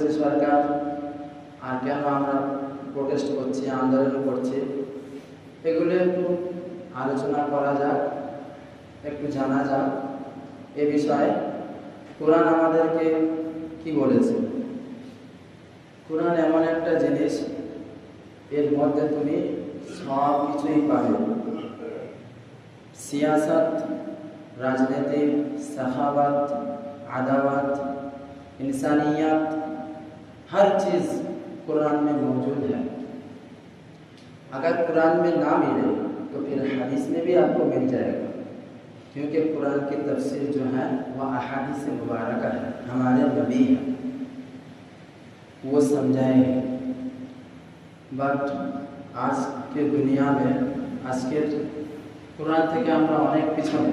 করেছে সরকার, আর কেন আমরা প্রোটেস্ট করছি, আন্দোলন করছি, এগুলো একটু আলোচনা করা যাক, একটু জানা যাক এ বিষয়ে। কোরআন আমাদেরকে কি বলেছে? কোরআন এমন একটা জিনিস, এর মধ্যে তুমি সব কিছুই পাবে। सियासत, राजनीति, सखावत, अदावत, इंसानियत, हर चीज़ कुरान में मौजूद है। अगर कुरान में ना मिले तो फिर हदीस में भी आपको मिल जाएगा, क्योंकि कुरान की तफसीर जो है वह अहादीस मुबारक है, हमारे नबी है, वो समझाएंगे। बट आज के दुनिया में, आज के কোরআন থেকে আমরা অনেক পিছনে।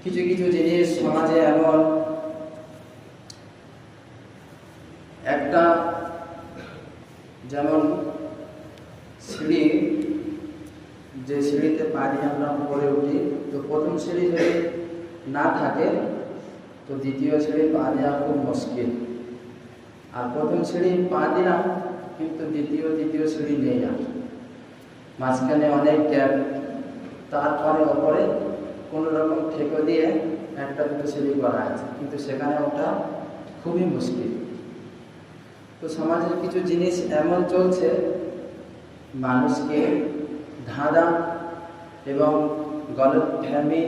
কিছু কিছু জিনিস সমাজে এমন, একটা যেমন সিঁড়ি, যে সিঁড়িতে পা দিয়ে আমরা উপরে উঠি, তো প্রথম সিঁড়ি যদি না থাকে তো দ্বিতীয় সিঁড়ি পা দেওয়া খুব মুশকিল। আর প্রথম সিঁড়ি পা দিলাম কিন্তু দ্বিতীয় সিঁড়ি নেই, আর মাঝখানে অনেক গ্যাপ, তারপরে ওপরে কোনো রকম ঠেকো দিয়ে একটা দুটো সিঁড়ি করা আছে, কিন্তু সেখানে ওটা খুবই মুশকিল। তো সমাজের কিছু জিনিস এমন চলছে, মানুষকে ধাঁধা এবং গলতফহমি,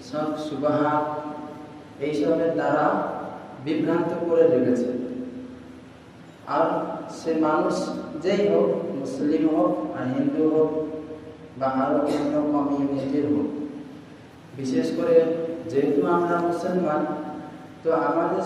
সব সুবহাত, এইসবের দ্বারা বিভ্রান্ত করে রেখেছে। আর সে মানুষ যেই হোক, মুসলিম হোক আর হিন্দু হোক বা আরও অন্য কমিউনিটির হোক, বিশেষ করে যেহেতু আমরা মুসলমান, তো আমাদের